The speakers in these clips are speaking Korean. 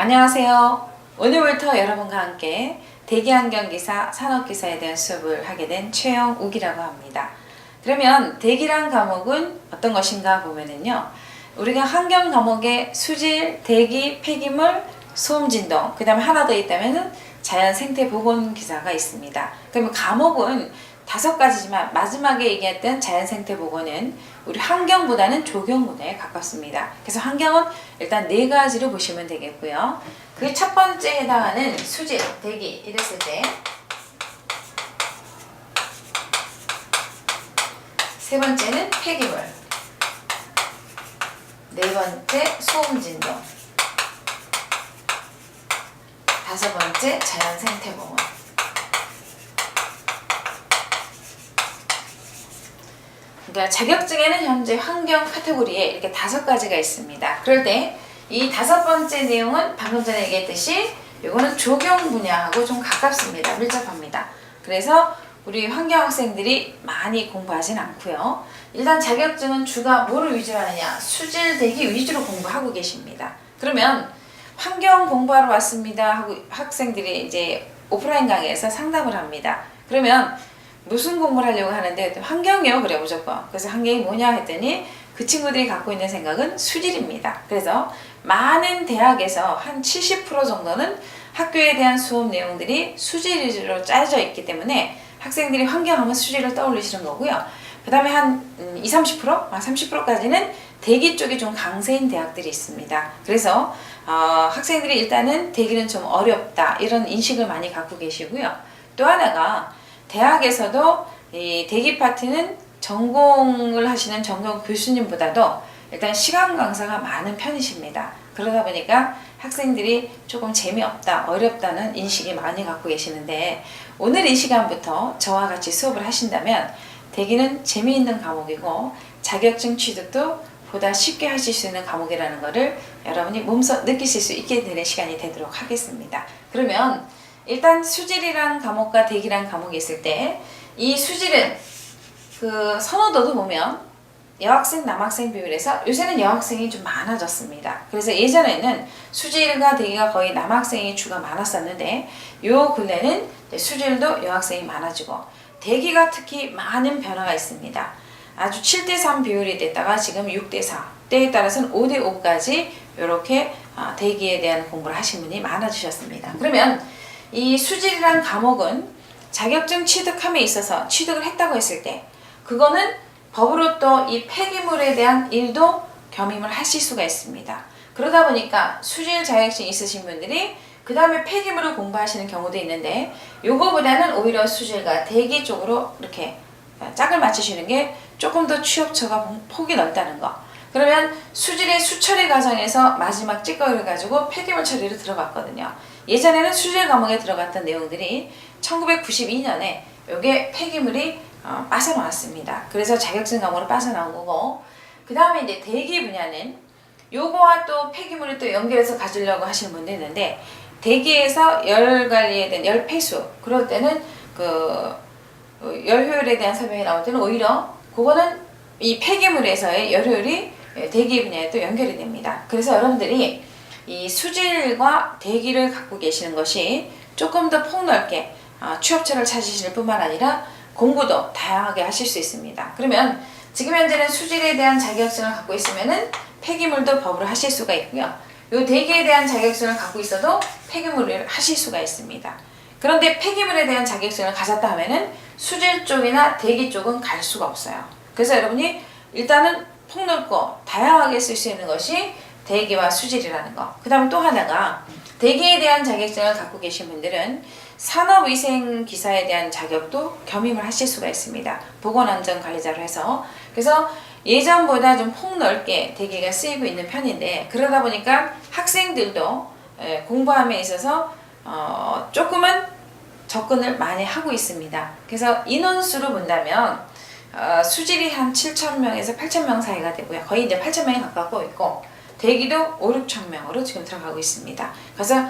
안녕하세요. 오늘부터 여러분과 함께 대기환경기사, 산업기사에 대한 수업을 하게 된 최영욱이라고 합니다. 그러면 대기란 과목은 어떤 것인가 보면은요, 우리가 환경 과목에 수질, 대기, 폐기물, 소음진동, 그 다음에 하나 더 있다면은 자연생태보건기사가 있습니다. 그러면 과목은 5가지지만 마지막에 얘기했던 자연생태보건은 우리 환경보다는 조경 분야에 가깝습니다. 그래서 환경은 일단 4가지로 보시면 되겠고요. 그 첫 번째에 해당하는 수질, 대기 이랬을 때, 세 번째는 폐기물, 네 번째 소음진동, 5번째 자연생태보건. 그러니까 자격증에는 현재 환경 카테고리에 이렇게 5가지가 있습니다. 그럴 때 이 5번째 내용은 방금 전에 얘기했듯이 이거는 조경 분야하고 좀 가깝습니다. 밀접합니다. 그래서 우리 환경 학생들이 많이 공부하진 않고요. 일단 자격증은 주가 뭐를 위주로 하느냐? 수질, 대기 위주로 공부하고 계십니다. 그러면 환경 공부하러 왔습니다 하고 학생들이 이제 오프라인 강의에서 상담을 합니다. 그러면 무슨 공부를 하려고 하는데 환경이요 그래 무조건. 그래서 환경이 뭐냐 했더니 그 친구들이 갖고 있는 생각은 수질입니다. 그래서 많은 대학에서 한 70% 정도는 학교에 대한 수업 내용들이 수질 위주로 짜여져 있기 때문에 학생들이 환경하면 수질을 떠올리시는 거고요. 그 다음에 한 20-30%? 30%까지는 대기 쪽이 좀 강세인 대학들이 있습니다. 그래서 학생들이 일단은 대기는 좀 어렵다 이런 인식을 많이 갖고 계시고요. 또 하나가 대학에서도 이 대기 파트는 전공을 하시는 전공 교수님보다도 일단 시간 강사가 많은 편이십니다. 그러다 보니까 학생들이 조금 재미없다, 어렵다는 인식이 많이 갖고 계시는데 오늘 이 시간부터 저와 같이 수업을 하신다면 대기는 재미있는 과목이고 자격증 취득도 보다 쉽게 하실 수 있는 과목이라는 것을 여러분이 몸소 느끼실 수 있게 되는 시간이 되도록 하겠습니다. 그러면 일단 수질이란 과목과 대기란 과목이 있을 때 이 수질은 그 선호도도 보면 여학생, 남학생 비율에서 요새는 여학생이 좀 많아졌습니다. 그래서 예전에는 수질과 대기가 거의 남학생이 주가 많았었는데 요 근래는 수질도 여학생이 많아지고 대기가 특히 많은 변화가 있습니다. 아주 7:3 비율이 됐다가 지금 6:4, 때에 따라서는 5:5까지 이렇게 대기에 대한 공부를 하신 분이 많아지셨습니다. 그러면 이 수질이란 과목은 자격증 취득함에 있어서 취득을 했다고 했을 때 그거는 법으로 또 이 폐기물에 대한 일도 겸임을 하실 수가 있습니다. 그러다 보니까 수질 자격증 있으신 분들이 그 다음에 폐기물을 공부하시는 경우도 있는데 요거보다는 오히려 수질과 대기 쪽으로 이렇게 짝을 맞추시는 게 조금 더 취업처가 폭이 넓다는 거. 그러면 수질의 수처리 과정에서 마지막 찌꺼기를 가지고 폐기물 처리로 들어갔거든요. 예전에는 수질 과목에 들어갔던 내용들이 1992년에 요게 폐기물이 빠져나왔습니다. 그래서 자격증 과목으로 빠져나온 거고 그 다음에 이제 대기 분야는 요거와 또 폐기물을 또 연결해서 가지려고 하시는 분도 있는데 대기에서 열 관리에 대한 열 폐수 그럴 때는 그 열 효율에 대한 설명이 나올 때는 오히려 그거는 이 폐기물에서의 열 효율이 대기 분야에 또 연결이 됩니다. 그래서 여러분들이 이 수질과 대기를 갖고 계시는 것이 조금 더 폭넓게 취업처를 찾으실 뿐만 아니라 공부도 다양하게 하실 수 있습니다. 그러면 지금 현재는 수질에 대한 자격증을 갖고 있으면은 폐기물도 법으로 하실 수가 있고요. 요 대기에 대한 자격증을 갖고 있어도 폐기물을 하실 수가 있습니다. 그런데 폐기물에 대한 자격증을 가졌다 하면은 수질 쪽이나 대기 쪽은 갈 수가 없어요. 그래서 여러분이 일단은 폭넓고 다양하게 쓸 수 있는 것이 대기와 수질이라는 거. 그 다음 또 하나가 대기에 대한 자격증을 갖고 계신 분들은 산업위생기사에 대한 자격도 겸임을 하실 수가 있습니다. 보건안전관리자로 해서. 그래서 예전보다 좀 폭넓게 대기가 쓰이고 있는 편인데 그러다 보니까 학생들도 공부함에 있어서 조금은 접근을 많이 하고 있습니다. 그래서 인원수로 본다면 수질이 한 7,000명에서 8,000명 사이가 되고요. 거의 이제 8,000명에 가깝고 있고 대기도 5-6,000명으로 지금 들어가고 있습니다. 그래서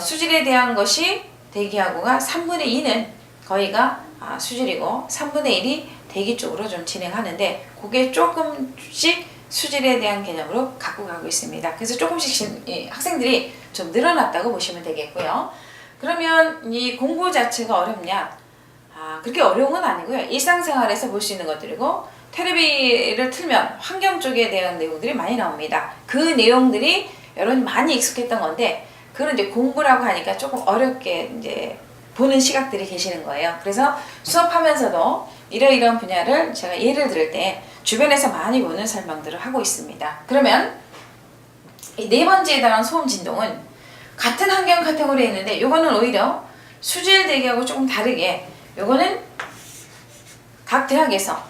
수질에 대한 것이 대기하고가 3분의 2는 거의가 수질이고 3분의 1이 대기 쪽으로 좀 진행하는데 그게 조금씩 수질에 대한 개념으로 갖고 가고 있습니다. 그래서 조금씩 학생들이 좀 늘어났다고 보시면 되겠고요. 그러면 이 공부 자체가 어렵냐? 그렇게 어려운 건 아니고요. 일상생활에서 볼 수 있는 것들이고 텔레비를 틀면 환경 쪽에 대한 내용들이 많이 나옵니다. 그 내용들이 여러분이 많이 익숙했던 건데 그걸 이제 공부라고 하니까 조금 어렵게 이제 보는 시각들이 계시는 거예요. 그래서 수업하면서도 이러이러한 분야를 제가 예를 들을 때 주변에서 많이 보는 설명들을 하고 있습니다. 그러면 이 네 번째에 해당한 소음 진동은 같은 환경 카테고리에 있는데 요거는 오히려 수질 대기하고 조금 다르게 요거는 각 대학에서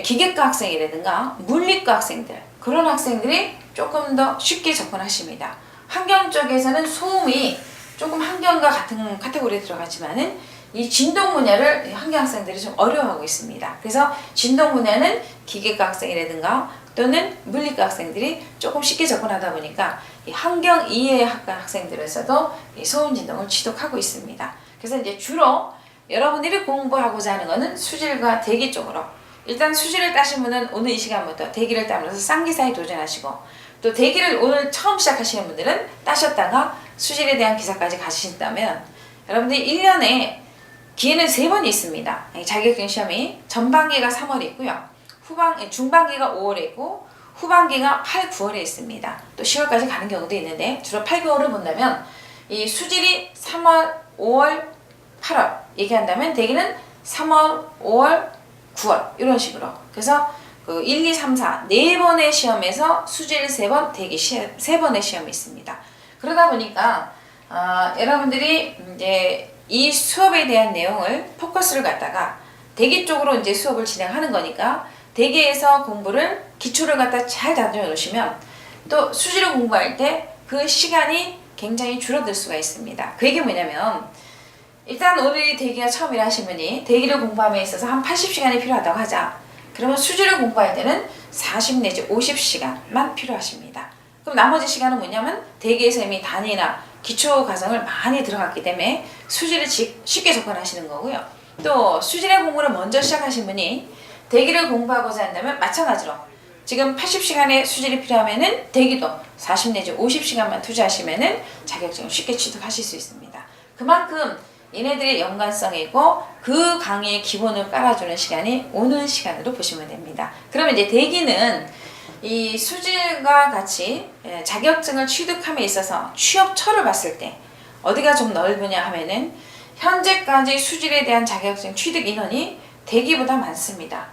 기계과 학생이라든가 물리과 학생들 그런 학생들이 조금 더 쉽게 접근하십니다. 환경 쪽에서는 소음이 조금 환경과 같은 카테고리에 들어가지만은 이 진동 분야를 환경 학생들이 좀 어려워하고 있습니다. 그래서 진동 분야는 기계과 학생이라든가 또는 물리과 학생들이 조금 쉽게 접근하다 보니까 이 환경 이해 학과 학생들에서도 이 소음 진동을 취득하고 있습니다. 그래서 이제 주로 여러분들이 공부하고자 하는 것은 수질과 대기 쪽으로 일단 수질을 따신 분은 오늘 이 시간부터 대기를 따면서 쌍기사에 도전하시고 또 대기를 오늘 처음 시작하시는 분들은 따셨다가 수질에 대한 기사까지 가신다면 여러분들이 1년에 기회는 3번이 있습니다. 자격증 시험이 전반기가 3월에 있고요. 중반기가 5월에 있고 후반기가 8, 9월에 있습니다. 또 10월까지 가는 경우도 있는데 주로 8, 9월을 본다면 이 수질이 3월, 5월, 8월 얘기한다면 대기는 3월, 5월, 9월 이런 식으로 그래서 그 1, 2, 3, 4 4번의 시험에서 수질 3번, 대기 3번의 시험이 있습니다. 그러다 보니까 여러분들이 이제 이 수업에 대한 내용을 포커스를 갖다가 대기 쪽으로 이제 수업을 진행하는 거니까 대기에서 공부를 기초를 갖다 잘 다져 놓으시면 또 수질을 공부할 때 그 시간이 굉장히 줄어들 수가 있습니다. 그 얘기 뭐냐면 일단 오늘이 대기가 처음이라 하신 분이 대기를 공부함에 있어서 한 80시간이 필요하다고 하자. 그러면 수질을 공부할 때는 40 내지 50시간만 필요하십니다. 그럼 나머지 시간은 뭐냐면 대기에서 이미 단위나 기초 과정을 많이 들어갔기 때문에 수질을 쉽게 접근하시는 거고요. 또 수질의 공부를 먼저 시작하신 분이 대기를 공부하고자 한다면 마찬가지로 지금 80시간의 수질이 필요하면은 대기도 40 내지 50시간만 투자하시면은 자격증을 쉽게 취득하실 수 있습니다. 그만큼 얘네들의 연관성이고 그 강의의 기본을 깔아주는 시간이 오는 시간으로 보시면 됩니다. 그러면 이제 대기는 이 수질과 같이 자격증을 취득함에 있어서 취업처를 봤을 때 어디가 좀 넓으냐 하면은 현재까지 수질에 대한 자격증 취득 인원이 대기보다 많습니다.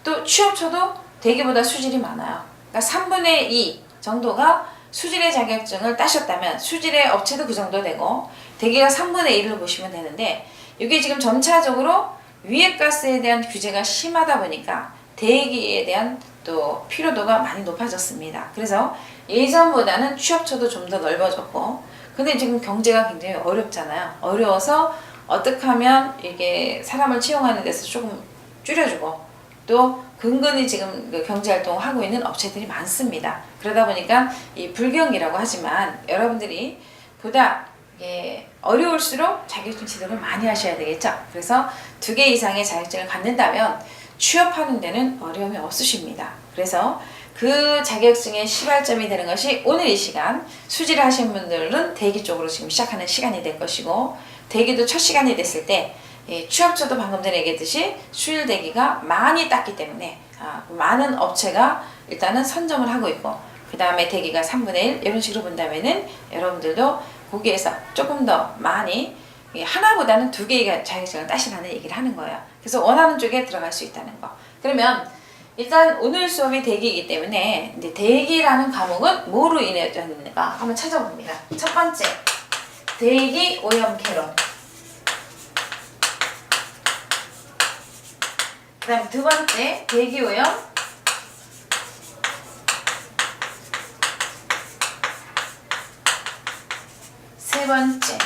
또 취업처도 대기보다 수질이 많아요. 그러니까 3분의 2 정도가 수질의 자격증을 따셨다면 수질의 업체도 그 정도 되고 대기가 3분의 1로 보시면 되는데 이게 지금 점차적으로 위해가스에 대한 규제가 심하다 보니까 대기에 대한 또 필요도가 많이 높아졌습니다. 그래서 예전보다는 취업처도 좀 더 넓어졌고 근데 지금 경제가 굉장히 어렵잖아요. 어려워서 어떻게 하면 이게 사람을 채용하는 데서 조금 줄여주고 또 근근히 지금 경제활동을 하고 있는 업체들이 많습니다. 그러다 보니까 이 불경이라고 하지만 여러분들이 보다 어려울수록 자격증 취득을 많이 하셔야 되겠죠. 그래서 2개 이상의 자격증을 갖는다면 취업하는 데는 어려움이 없으십니다. 그래서 그 자격증의 시발점이 되는 것이 오늘 이 시간 수질을 하신 분들은 대기 쪽으로 지금 시작하는 시간이 될 것이고 대기도 첫 시간이 됐을 때 취업처도 방금 전에 얘기했듯이 수질 대기가 많이 땄기 때문에 많은 업체가 일단은 선점을 하고 있고 그 다음에 대기가 3분의 1 이런 식으로 본다면은 여러분들도 거기에서 조금 더 많이 하나보다는 2개의 자격증을 따시라는 얘기를 하는 거예요. 그래서 원하는 쪽에 들어갈 수 있다는 거. 그러면 일단 오늘 수업이 대기이기 때문에 이제 대기라는 과목은 뭐로 인해졌는가 한번 찾아봅니다. 첫 번째 대기 오염 개론. 그 다음 2번째 대기 오염 세 번째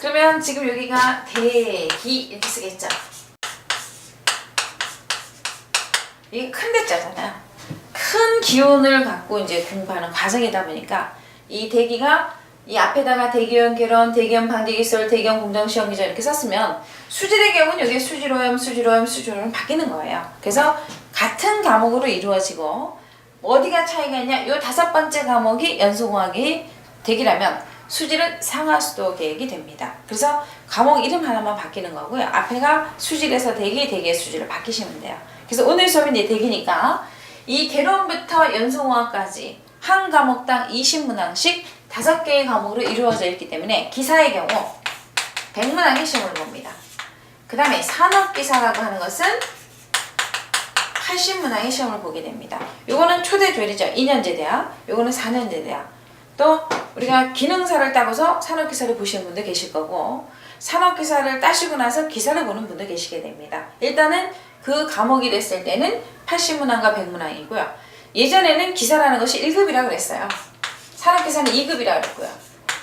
그러면 지금 여기가 대기 이렇게 쓰겠죠. 이게 큰 대자잖아요. 큰 기운을 갖고 이제 공부하는 과정이다 보니까 이 대기가 이 앞에다가 대기형 개론, 대기형 방지기술, 대기형 공정시험기전 이렇게 썼으면 수질의 경우는 여기 수질오염, 수질오염, 수질오염 바뀌는 거예요. 그래서 같은 과목으로 이루어지고 어디가 차이가 있냐? 요 5번째 과목이 연소공학이 대기라면 수질은 상하수도 계획이 됩니다. 그래서 과목 이름 하나만 바뀌는 거고요. 앞에가 수질에서 대기, 대기의 수질을 바뀌시면 돼요. 그래서 오늘 수업이 이제 대기니까 이 개론부터 연소공학까지 한 과목당 20문항씩 5개의 과목으로 이루어져 있기 때문에 기사의 경우 100문항의 시험을 봅니다. 그 다음에 산업기사라고 하는 것은 80문항의 시험을 보게 됩니다. 요거는 초대조리죠. 2년제 대학, 요거는 4년제 대학. 또 우리가 기능사를 따고서 산업기사를 보시는 분도 계실 거고 산업기사를 따시고 나서 기사를 보는 분도 계시게 됩니다. 일단은 그 과목이 됐을 때는 80문항과 100문항이고요. 예전에는 기사라는 것이 1급이라고 그랬어요. 산업기사는 2급이라고 그랬고요.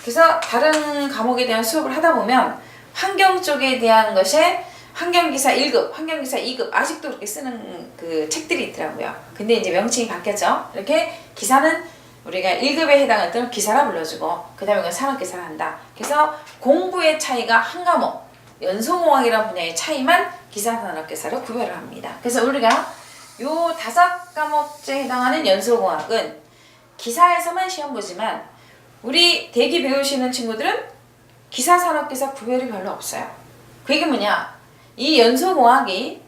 그래서 다른 과목에 대한 수업을 하다 보면 환경 쪽에 대한 것에 환경기사 1급, 환경기사 2급 아직도 그렇게 쓰는 그 책들이 있더라고요. 근데 이제 명칭이 바뀌었죠. 이렇게 기사는 우리가 1급에 해당했던 기사라 불러주고 그 다음에 그건 산업기사를 한다. 그래서 공부의 차이가 한 과목, 연소공학이라는 분야의 차이만 기사, 산업기사로 구별을 합니다. 그래서 우리가 요 5과목제에 해당하는 연소공학은 기사에서만 시험 보지만 우리 대기 배우시는 친구들은 기사, 산업기사 구별이 별로 없어요. 그게 뭐냐? 이 연소공학이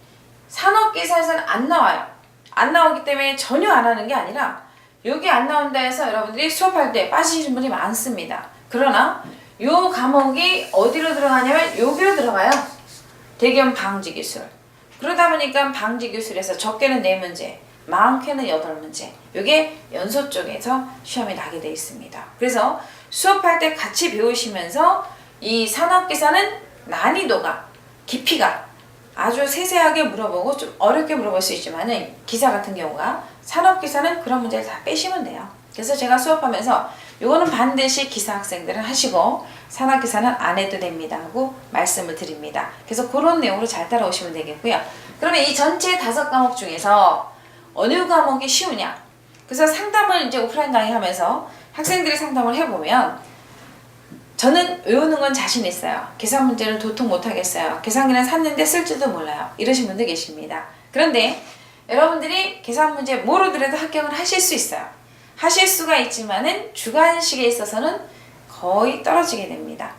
산업기사에서는 안 나와요. 안 나오기 때문에 전혀 안 하는 게 아니라 여기 안 나온다 해서 여러분들이 수업할 때 빠지시는 분이 많습니다. 그러나 요 과목이 어디로 들어가냐면 여기로 들어가요. 대기업 방지기술. 그러다 보니까 방지기술에서 적게는 4문제, 많게는 8문제. 요게 연소 쪽에서 시험이 나게 되어 있습니다. 그래서 수업할 때 같이 배우시면서 이 산업기사는 난이도가 깊이가 아주 세세하게 물어보고 좀 어렵게 물어볼 수 있지만은 기사 같은 경우가 산업기사는 그런 문제를 다 빼시면 돼요. 그래서 제가 수업하면서 요거는 반드시 기사 학생들은 하시고 산업기사는 안 해도 됩니다 하고 말씀을 드립니다. 그래서 그런 내용으로 잘 따라오시면 되겠고요. 그러면 이 전체 5과목 중에서 어느 과목이 쉬우냐? 그래서 상담을 이제 오프라인 강의하면서 학생들이 상담을 해보면 저는 외우는 건 자신 있어요. 계산 문제는 도통 못하겠어요. 계산기는 샀는데 쓸지도 몰라요. 이러신 분들 계십니다. 그런데 여러분들이 계산 문제 모르더라도 합격을 하실 수 있어요. 하실 수가 있지만은 주관식에 있어서는 거의 떨어지게 됩니다.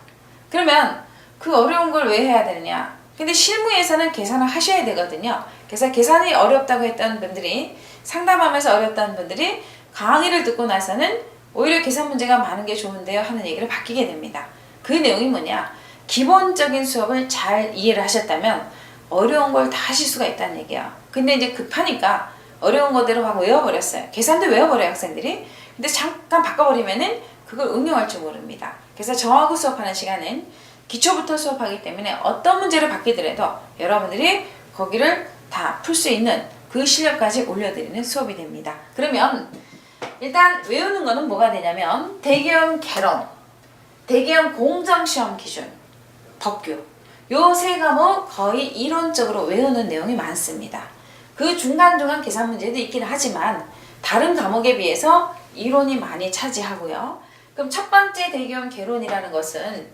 그러면 그 어려운 걸 왜 해야 되느냐? 근데 실무에서는 계산을 하셔야 되거든요. 그래서 계산이 어렵다고 했던 분들이 상담하면서 어렵다는 분들이 강의를 듣고 나서는 오히려 계산 문제가 많은 게 좋은데요 하는 얘기를 바뀌게 됩니다. 그 내용이 뭐냐? 기본적인 수업을 잘 이해를 하셨다면 어려운 걸 다 하실 수가 있다는 얘기예요. 근데 이제 급하니까 어려운 거대로 막 외워버렸어요. 계산도 외워버려요 학생들이. 근데 잠깐 바꿔버리면은 그걸 응용할 줄 모릅니다. 그래서 저하고 수업하는 시간은 기초부터 수업하기 때문에 어떤 문제를 받기더라도 여러분들이 거기를 다 풀 수 있는 그 실력까지 올려드리는 수업이 됩니다. 그러면 일단 외우는 거는 뭐가 되냐면 대기업 개론, 대기업 공정시험 기준, 법규 요 3과목 거의 이론적으로 외우는 내용이 많습니다. 그 중간중간 계산 문제도 있긴 하지만 다른 과목에 비해서 이론이 많이 차지하고요. 그럼 첫 번째 대기업 개론이라는 것은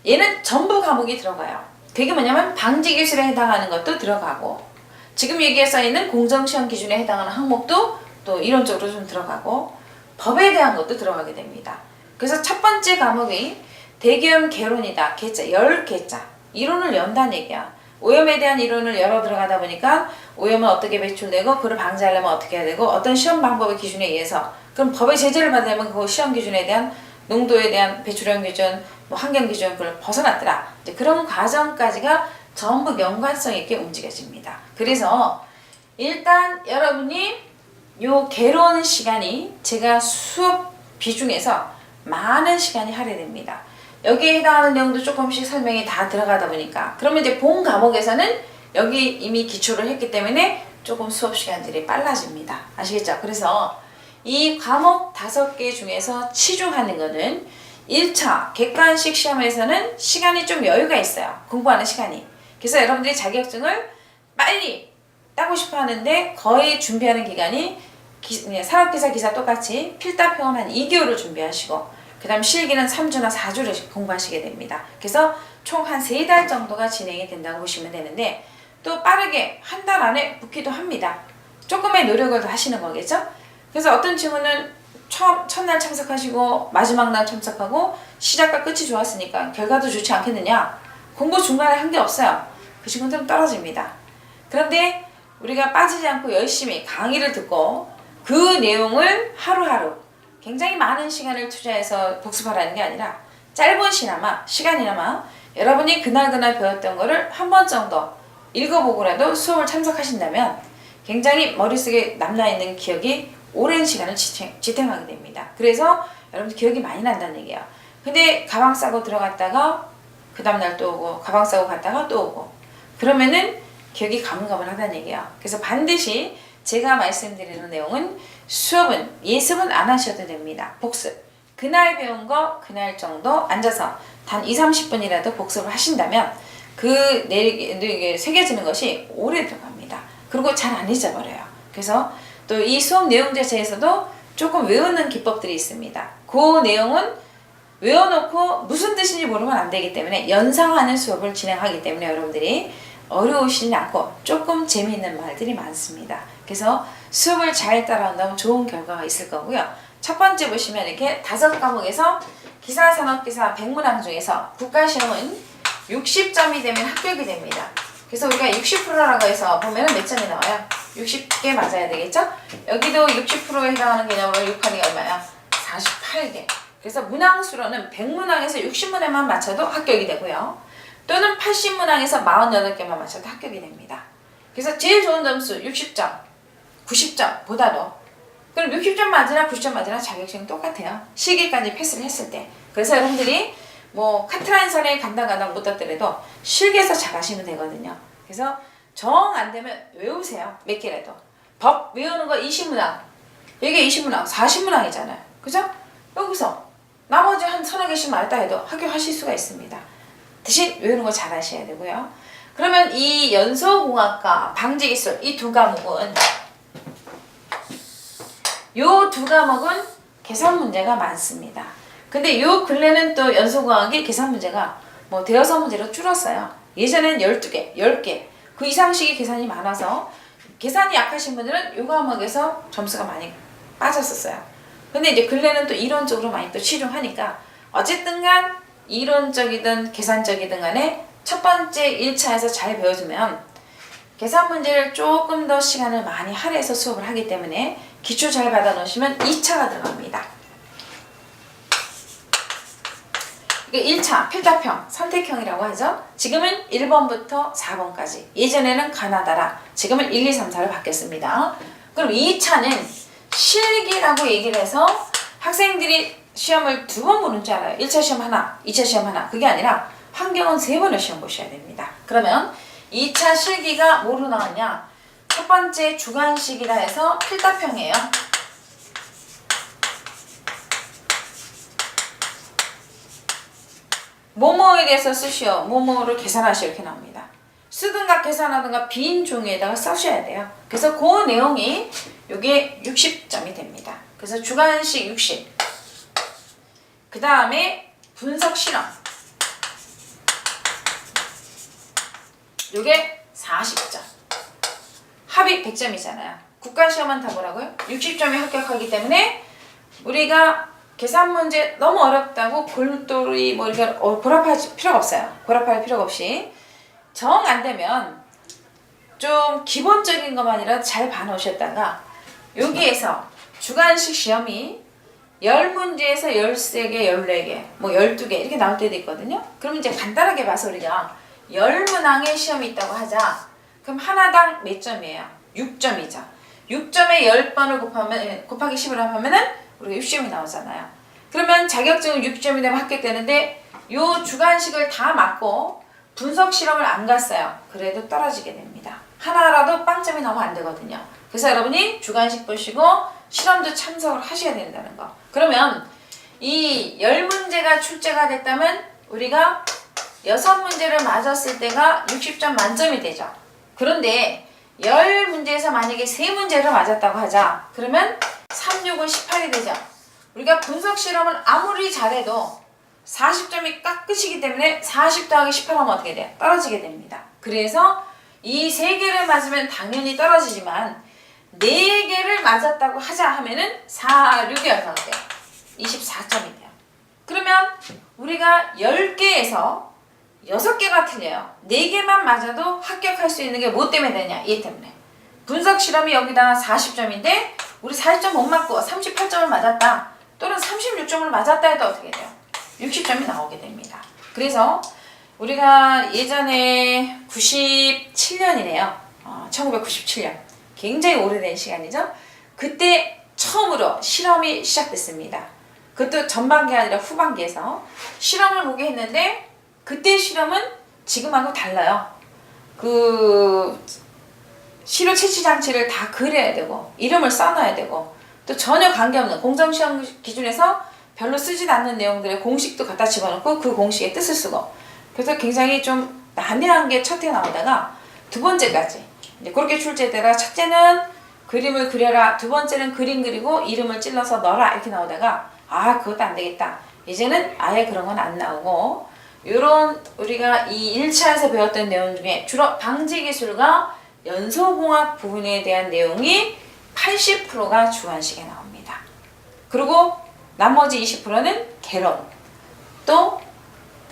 얘는 전부 과목이 들어가요. 그게 뭐냐면 방지기술에 해당하는 것도 들어가고 지금 여기에 써있는 공정시험 기준에 해당하는 항목도 또 이론적으로 좀 들어가고 법에 대한 것도 들어가게 됩니다. 그래서 첫 번째 과목이 대기업 개론이다. 개짜, 10개짜. 이론을 연다는 얘기야. 오염에 대한 이론을 열어 들어가다 보니까 오염은 어떻게 배출되고 그걸 방지하려면 어떻게 해야 되고 어떤 시험 방법의 기준에 의해서 그럼 법의 제재를 받으려면 그 시험 기준에 대한 농도에 대한 배출량 기준, 뭐 환경 기준 그걸 벗어났더라. 이제 그런 과정까지가 전부 연관성 있게 움직여집니다. 그래서 일단 여러분이 요 개론 시간이 제가 수업 비중에서 많은 시간이 할애됩니다. 여기에 해당하는 내용도 조금씩 설명이 다 들어가다 보니까 그러면 이제 본 과목에서는 여기 이미 기초를 했기 때문에 조금 수업 시간들이 빨라집니다. 아시겠죠? 그래서 이 과목 5개 중에서 치중하는 거는 1차 객관식 시험에서는 시간이 좀 여유가 있어요. 공부하는 시간이. 그래서 여러분들이 자격증을 빨리 따고 싶어 하는데 거의 준비하는 기간이 산업기사 기사 똑같이 필답형은 한 2개월을 준비하시고 그 다음 실기는 3주나 4주를 공부하시게 됩니다. 그래서 총 한 3달 정도가 진행이 된다고 보시면 되는데 또 빠르게 한 달 안에 붙기도 합니다. 조금의 노력을 더 하시는 거겠죠? 그래서 어떤 친구는 첫날 참석하시고 마지막 날 참석하고 시작과 끝이 좋았으니까 결과도 좋지 않겠느냐? 공부 중간에 한 게 없어요. 그 친구들은 떨어집니다. 그런데 우리가 빠지지 않고 열심히 강의를 듣고 그 내용을 하루하루 굉장히 많은 시간을 투자해서 복습하라는 게 아니라 짧은 시간이나마 여러분이 그날 배웠던 거를 한 번 정도 읽어보고라도 수업을 참석하신다면 굉장히 머릿속에 남아있는 기억이 오랜 시간을 지탱하게 됩니다. 그래서 여러분들 기억이 많이 난다는 얘기예요. 근데 가방 싸고 들어갔다가 그 다음날 또 오고 가방 싸고 갔다가 또 오고 그러면은 기억이 가물가물하다는 얘기예요. 그래서 반드시 제가 말씀드리는 내용은 예습은 안 하셔도 됩니다. 복습. 그날 배운 거 그날 정도 앉아서 단 20-30분이라도 복습을 하신다면 이게 새겨지는 것이 오래 들어갑니다. 그리고 잘 안 잊어버려요. 그래서 또 이 수업 내용 자체에서도 조금 외우는 기법들이 있습니다. 그 내용은 외워놓고 무슨 뜻인지 모르면 안 되기 때문에 연상하는 수업을 진행하기 때문에 여러분들이 어려우시지 않고 조금 재미있는 말들이 많습니다. 그래서 수업을 잘 따라온다면 좋은 결과가 있을 거고요. 첫 번째 보시면 이렇게 5과목에서 기사산업기사 100문항 중에서 국가시험은 60점이 되면 합격이 됩니다. 그래서 우리가 60%라고 해서 보면은 몇 점이 나와요? 60개 맞아야 되겠죠? 여기도 60%에 해당하는 개념으로 6판이 얼마야? 48개. 그래서 문항수로는 100문항에서 60문항만 맞춰도 합격이 되고요. 또는 80문항에서 48개만 맞춰도 합격이 됩니다. 그래서 제일 좋은 점수 60점, 90점 보다도 그럼 60점 맞으나 90점 맞으나 자격증이 똑같아요. 실기까지 패스를 했을 때. 그래서 여러분들이 뭐 카트라인선에 간당 못 떴더라도 실기에서 잘하시면 되거든요. 그래서 정 안 되면 외우세요. 몇 개라도. 법 외우는 거 20문항. 이게 20문항, 40문항이잖아요. 그죠? 여기서 나머지 한 30개씩 말했다 해도 합격하실 수가 있습니다. 대신 외우는 거 잘 하셔야 되고요. 그러면 이 연소공학과 방지기술 이 2과목은 요 2과목은 계산 문제가 많습니다. 근데 요 근래는 또 연소공학이 계산 문제가 뭐 대여섯 문제로 줄었어요. 예전에는 12개, 10개 그 이상씩의 계산이 많아서 계산이 약하신 분들은 요 과목에서 점수가 많이 빠졌었어요. 근데 이제 근래는 또 이론적으로 많이 또 치중하니까 어쨌든 간 이론적이든 계산적이든 간에 첫 번째 1차에서 잘 배워주면 계산 문제를 조금 더 시간을 많이 할애해서 수업을 하기 때문에 기초 잘 받아 놓으시면 2차가 들어갑니다. 이게 1차 필답형, 선택형이라고 하죠. 지금은 1번부터 4번까지. 예전에는 가나다라, 지금은 1, 2, 3, 4로 바뀌었습니다. 그럼 2차는 실기라고 얘기를 해서 학생들이 시험을 2번 보는 줄 알아요. 1차 시험 하나, 2차 시험 하나. 그게 아니라 환경은 3번을 시험 보셔야 됩니다. 그러면 2차 실기가 뭐로 나왔냐? 첫 번째 주관식이라 해서 필답형이에요. 뭐뭐에 대해서 쓰시오. 뭐뭐를 계산하시오. 이렇게 나옵니다. 쓰든가 계산하든가 빈 종이에다가 써셔야 돼요. 그래서 그 내용이 요게 60점이 됩니다. 그래서 주관식 60. 그 다음에 분석 실험. 요게 40점. 합이 100점이잖아요. 국가시험은 다 뭐라고요? 60점이 합격하기 때문에 우리가 계산 문제 너무 어렵다고 골똘히 뭐 이렇게 고랍할 필요가 없어요. 고랍할 필요가 없이 정 안 되면 좀 기본적인 것만이라도 잘 봐놓으셨다가 여기에서 주관식 시험이 10문제에서 13개, 14개, 뭐 12개 이렇게 나올 때도 있거든요. 그럼 이제 간단하게 봐서 우리가 10문항의 시험이 있다고 하자. 그럼 하나당 몇 점이에요? 6점이죠. 6점에 10번을 곱하기 10을 하면은 우리가 60점이 나오잖아요. 그러면 자격증은 6점이 되면 합격되는데 요 주관식을 다 맞고 분석 실험을 안 갔어요. 그래도 떨어지게 됩니다. 하나라도 빵점이 나오면 안 되거든요. 그래서 여러분이 주관식 보시고 실험도 참석을 하셔야 된다는 거. 그러면 이 10문제가 출제가 됐다면 우리가 6문제를 맞았을 때가 60점 만점이 되죠. 그런데 10문제에서 만약에 3문제를 맞았다고 하자. 그러면 3, 6은 18이 되죠. 우리가 분석 실험을 아무리 잘해도 40점이 깎으시기 때문에 40 더하기 18 하면 어떻게 돼요? 떨어지게 됩니다. 그래서 이 3개를 맞으면 당연히 떨어지지만 4개를 맞았다고 하자 하면은 4, 6이 얼마가 돼요? 24점이 돼요. 그러면 우리가 10개에서 6개가 틀려요. 4개만 맞아도 합격할 수 있는 게 뭐 때문에 되냐? 얘 때문에. 분석 실험이 여기다 40점인데 우리 40점 못 맞고 38점을 맞았다. 또는 36점을 맞았다 해도 어떻게 돼요? 60점이 나오게 됩니다. 그래서 우리가 예전에 97년이네요. 1997년. 굉장히 오래된 시간이죠. 그때 처음으로 실험이 시작됐습니다. 그것도 전반기 아니라 후반기에서 실험을 보게 했는데 그때 실험은 지금하고 달라요. 그 시료 채취 장치를 다 그려야 되고 이름을 써놔야 되고 또 전혀 관계없는 공정시험 기준에서 별로 쓰지도 않는 내용들의 공식도 갖다 집어넣고 그 공식의 뜻을 쓰고 그래서 굉장히 좀 난해한 게 첫 해 나오다가 두 번째까지 이제 그렇게 출제되다가 첫째는 그림을 그려라, 두 번째는 그림 그리고 이름을 찔러서 넣어라 이렇게 나오다가 아 그것도 안 되겠다. 이제는 아예 그런 건 안 나오고 요런 우리가 이 1차에서 배웠던 내용 중에 주로 방지기술과 연소공학 부분에 대한 내용이 80%가 주관식에 나옵니다. 그리고 나머지 20%는 개론 또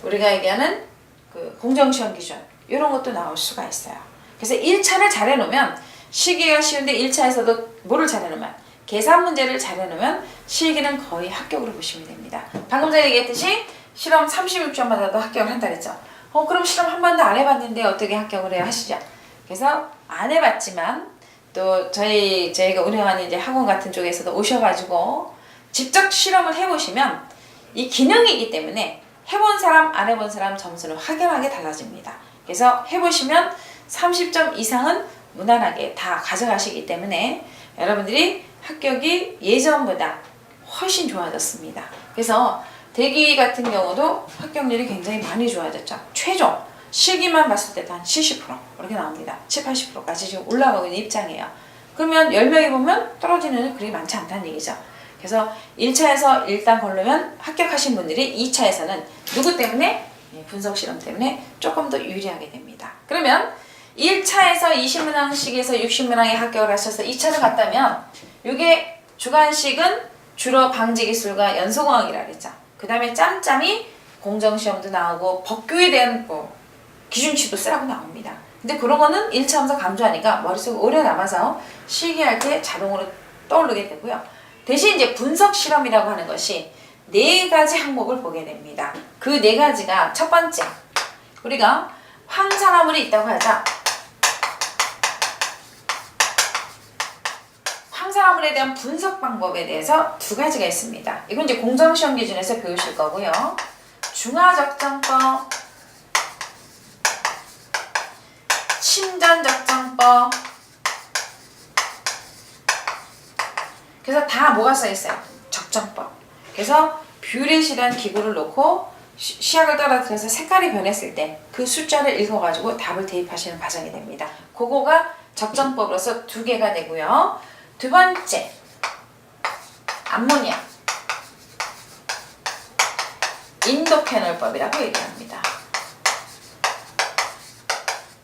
우리가 얘기하는 그 공정시험 기준 이런 것도 나올 수가 있어요. 그래서 1차를 잘 해놓으면 실기가 쉬운데 1차에서도 뭐를 잘 해놓으면 계산 문제를 잘 해놓으면 실기는 거의 합격으로 보시면 됩니다. 방금 전에 얘기했듯이 실험 36점 받아도 합격을 한다 그랬죠. 그럼 실험 한 번도 안 해봤는데 어떻게 합격을 해야 하시죠? 그래서 안 해봤지만 또 저희가 운영하는 이제 학원 같은 쪽에서도 오셔가지고 직접 실험을 해보시면 이 기능이기 때문에 해본 사람 안 해본 사람 점수는 확연하게 달라집니다. 그래서 해보시면 30점 이상은 무난하게 다 가져가시기 때문에 여러분들이 합격이 예전보다 훨씬 좋아졌습니다. 그래서 대기 같은 경우도 합격률이 굉장히 많이 좋아졌죠. 최종 실기만 봤을 때도 한 70% 이렇게 나옵니다. 70, 80%까지 지금 올라가고 있는 입장이에요. 그러면 10명이 보면 떨어지는 애는 그리 많지 않다는 얘기죠. 그래서 1차에서 일단 걸르면 합격하신 분들이 2차에서는 누구 때문에? 분석 실험 때문에 조금 더 유리하게 됩니다. 그러면 1차에서 20문항씩에서 60문항에 합격을 하셔서 2차를 갔다면 이게 주관식은 주로 방지기술과 연소공학이라고 했죠. 그 다음에 짬짬이 공정시험도 나오고 법규에 대한 기준치도 쓰라고 나옵니다. 근데 그런 거는 1차 하면서 강조하니까 머릿속에 오래 남아서 실기할 때 자동으로 떠오르게 되고요. 대신 이제 분석 실험이라고 하는 것이 4가지 항목을 보게 됩니다. 그 4가지가 첫 번째, 우리가 황산화물이 있다고 하자. 황산화물에 대한 분석 방법에 대해서 2가지가 있습니다. 이건 이제 공정시험 기준에서 배우실 거고요. 중화적정법, 침전적정법. 그래서 다 뭐가 써있어요? 적정법. 그래서 뷰렛이라는 기구를 놓고 시약을 떨어뜨려서 색깔이 변했을 때 그 숫자를 읽어가지고 답을 대입하시는 과정이 됩니다. 그거가 적정법으로서 2개가 되고요. 두 번째, 암모니아. 인도페놀법이라고 얘기합니다.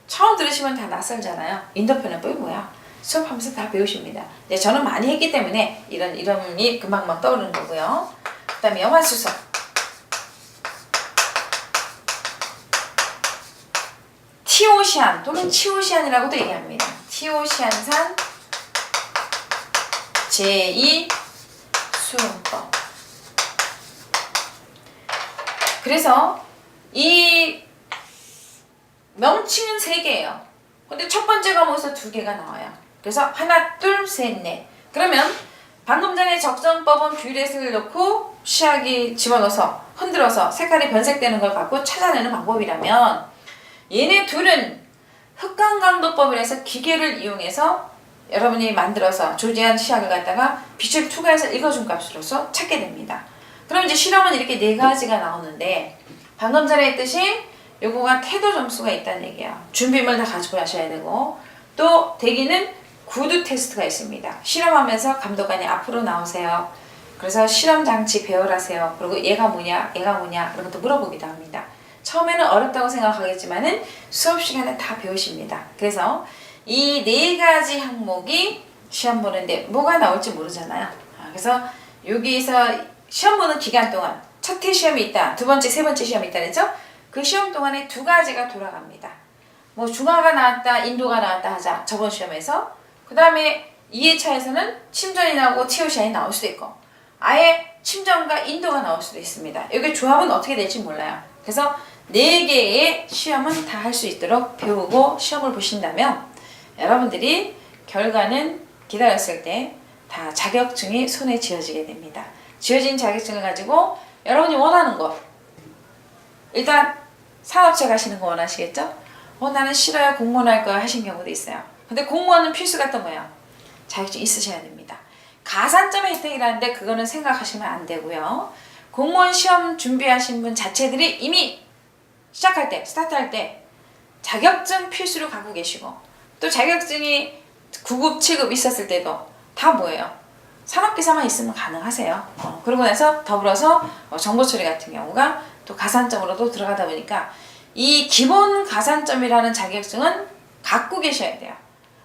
처음 들으시면 다 낯설잖아요. 인도페놀법이 뭐야? 수업하면서 다 배우십니다. 네, 저는 많이 했기 때문에 이런 이름이 금방 떠오르는 거고요. 그 다음에 염화수소. 티오시안 또는 치오시안이라고도 얘기합니다. 티오시안산 제2수용법. 그래서 이 명칭은 3개예요. 근데 첫 번째 과목에서 2개가 나와요. 그래서 하나, 둘, 셋, 넷. 그러면 방금 전에 적정법은 뷰렛을 넣고 시약이 집어넣어서 흔들어서 색깔이 변색되는 걸 갖고 찾아내는 방법이라면 얘네 둘은 흑강강도법이라서 기계를 이용해서 여러분이 만들어서 조제한 시약을 갖다가 빛을 투과해서 읽어준 값으로서 찾게 됩니다. 그럼 이제 실험은 이렇게 4가지가 나오는데 방금 전에 했듯이 요거가 태도 점수가 있다는 얘기예요. 준비물 다 가지고 하셔야 되고 또 대기는 구두 테스트가 있습니다. 실험하면서 감독관이 앞으로 나오세요. 그래서 실험 장치 배열하세요. 그리고 얘가 뭐냐 이런 것도 물어보기도 합니다. 처음에는 어렵다고 생각하겠지만은 수업 시간에 다 배우십니다. 그래서 이 4가지 항목이 시험 보는데 뭐가 나올지 모르잖아요. 그래서 여기서 시험 보는 기간 동안 첫 해 시험이 있다, 두 번째, 세 번째 시험이 있다 그랬죠? 그 시험 동안에 2가지가 돌아갑니다. 뭐 중화가 나왔다, 인도가 나왔다 하자 저번 시험에서. 그 다음에 2회차에서는 침전이 나오고 TOCI 나올 수도 있고 아예 침전과 인도가 나올 수도 있습니다. 여기 조합은 어떻게 될지 몰라요. 그래서 4개의 시험은 다 할 수 있도록 배우고 시험을 보신다면 여러분들이 결과는 기다렸을 때 다 자격증이 손에 쥐어지게 됩니다. 쥐어진 자격증을 가지고 여러분이 원하는 거, 일단 산업체 가시는 거 원하시겠죠? 나는 싫어요, 공무원 할 거야 하신 경우도 있어요. 근데 공무원은 필수가 또 뭐예요? 자격증 있으셔야 됩니다. 가산점의 혜택이라는데 그거는 생각하시면 안 되고요. 공무원 시험 준비하신 분 자체들이 이미 시작할 때, 스타트할 때 자격증 필수로 갖고 계시고 또 자격증이 9급, 7급 있었을 때도 다 뭐예요? 산업기사만 있으면 가능하세요. 그러고 나서 더불어서 정보처리 같은 경우가 또 가산점으로도 들어가다 보니까 이 기본 가산점이라는 자격증은 갖고 계셔야 돼요.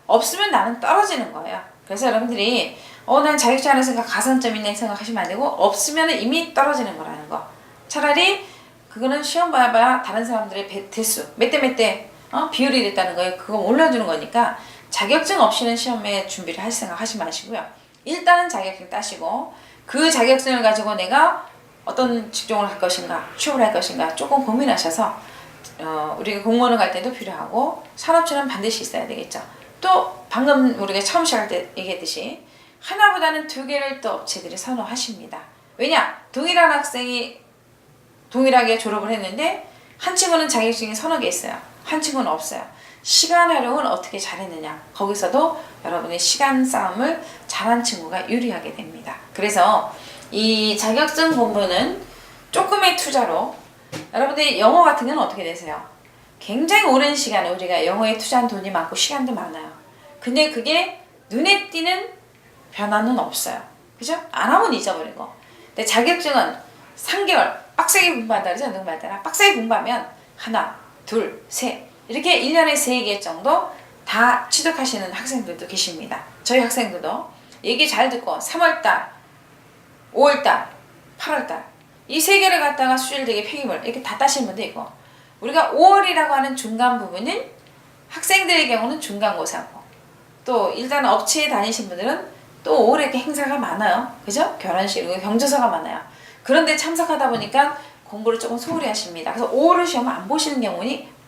없으면 나는 떨어지는 거예요. 그래서 여러분들이 난 자격증 하나 생각 가산점 있네 생각하시면 안 되고 없으면 이미 떨어지는 거라는 거. 차라리 그거는 시험 봐야 다른 사람들의 대수 몇 대 몇 대 비율이 됐다는 거예요. 그거 올려주는 거니까 자격증 없이는 시험에 준비를 할 생각 하지 마시고요. 일단은 자격증 따시고 그 자격증을 가지고 내가 어떤 직종을 할 것인가 취업을 할 것인가 조금 고민하셔서 우리가 공무원을 갈 때도 필요하고 산업체는 반드시 있어야 되겠죠. 또 방금 우리가 처음 시작할 때 얘기했듯이 하나보다는 2개를 또 업체들이 선호하십니다. 왜냐? 동일한 학생이 동일하게 졸업을 했는데 한 친구는 자격증이 서너 개 있어요. 한 친구는 없어요. 시간 활용은 어떻게 잘했느냐. 거기서도 여러분의 시간 싸움을 잘한 친구가 유리하게 됩니다. 그래서 이 자격증 공부는 조금의 투자로 여러분들이 영어 같은 경우는 어떻게 되세요? 굉장히 오랜 시간에 우리가 영어에 투자한 돈이 많고 시간도 많아요. 근데 그게 눈에 띄는 변화는 없어요. 그죠? 안 하면 잊어버리고. 근데 자격증은 3개월 빡세게 공부한다 그러죠? 누구말따라 빡세게 공부하면 하나, 둘, 셋 이렇게 1년에 3개 정도 다 취득하시는 학생들도 계십니다. 저희 학생들도 얘기 잘 듣고 3월달, 5월달, 8월달 이 3개를 갖다가 수질되게 폐기물 이렇게 다 따시는 분도 있고 우리가 5월이라고 하는 중간 부분은 학생들의 경우는 중간고사고 또 일단 업체에 다니신 분들은 또 5월에 이렇게 행사가 많아요. 그죠? 결혼식 그리고 경조사가 많아요. 그런데 참석하다 보니까 공부를 조금 소홀히 하십니다. 그래서 5월을 시험을 안 보시는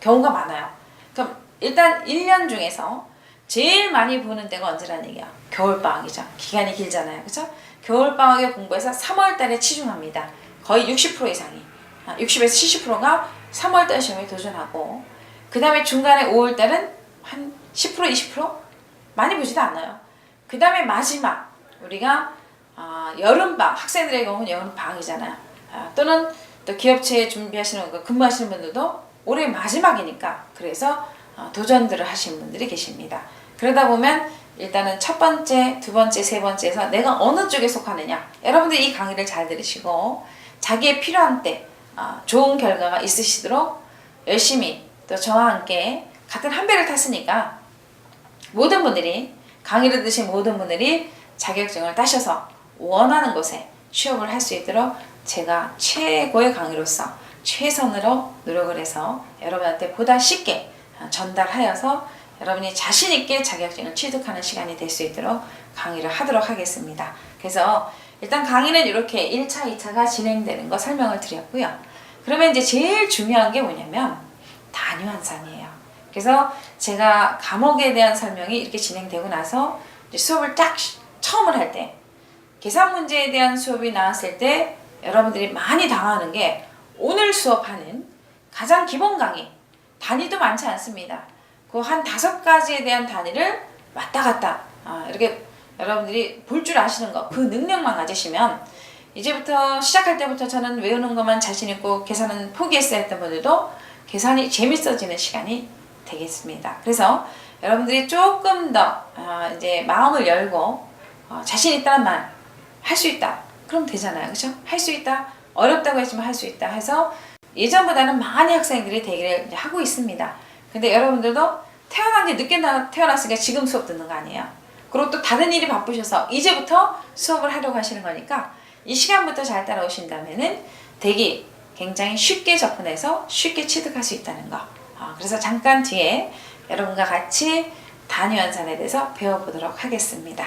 경우가 많아요. 그럼 일단 1년 중에서 제일 많이 보는 때가 언제라는 얘기야? 겨울방학이죠. 기간이 길잖아요. 그죠? 겨울방학에 공부해서 3월달에 치중합니다. 거의 60% 이상이 60에서 70%가 3월달 시험에 도전하고 그 다음에 중간에 5월달은 한 10% 20% 많이 보지도 않아요. 그 다음에 마지막 우리가 여름방학 학생들의 경우는 여름방학이잖아요. 또는 또 기업체에 준비하시는 거 근무하시는 분들도 올해 마지막이니까 그래서 도전들을 하시는 분들이 계십니다. 그러다 보면 일단은 첫 번째, 두 번째, 세 번째에서 내가 어느 쪽에 속하느냐 여러분들이 이 강의를 잘 들으시고 자기의 필요한 때 좋은 결과가 있으시도록 열심히 또 저와 함께 같은 한 배를 탔으니까 모든 분들이 강의를 듣신 모든 분들이 자격증을 따셔서 원하는 곳에 취업을 할 수 있도록 제가 최고의 강의로서 최선으로 노력을 해서 여러분한테 보다 쉽게 전달하여서 여러분이 자신있게 자격증을 취득하는 시간이 될 수 있도록 강의를 하도록 하겠습니다. 그래서 일단 강의는 이렇게 1차, 2차가 진행되는 거 설명을 드렸고요. 그러면 이제 제일 중요한 게 뭐냐면 단위 환산이에요. 그래서 제가 과목에 대한 설명이 이렇게 진행되고 나서 이제 수업을 딱 처음을 할 때 계산 문제에 대한 수업이 나왔을 때 여러분들이 많이 당하는 게 오늘 수업하는 가장 기본 강의 단위도 많지 않습니다. 그 한 5가지에 대한 단위를 왔다 갔다 이렇게 여러분들이 볼 줄 아시는 거 그 능력만 가지시면 이제부터 시작할 때부터 저는 외우는 것만 자신 있고 계산은 포기했어야 했던 분들도 계산이 재밌어지는 시간이 되겠습니다. 그래서 여러분들이 조금 더 이제 마음을 열고 자신 있다는 말, 할 수 있다. 그럼 되잖아요. 그렇죠? 할 수 있다. 어렵다고 했지만 할 수 있다 해서 예전보다는 많은 학생들이 대기를 이제 하고 있습니다. 근데 여러분들도 태어난 게 늦게 태어났으니까 지금 수업 듣는 거 아니에요. 그리고 또 다른 일이 바쁘셔서 이제부터 수업을 하려고 하시는 거니까 이 시간부터 잘 따라오신다면은 대기 굉장히 쉽게 접근해서 쉽게 취득할 수 있다는 거. 그래서 잠깐 뒤에 여러분과 같이 단위원산에 대해서 배워보도록 하겠습니다.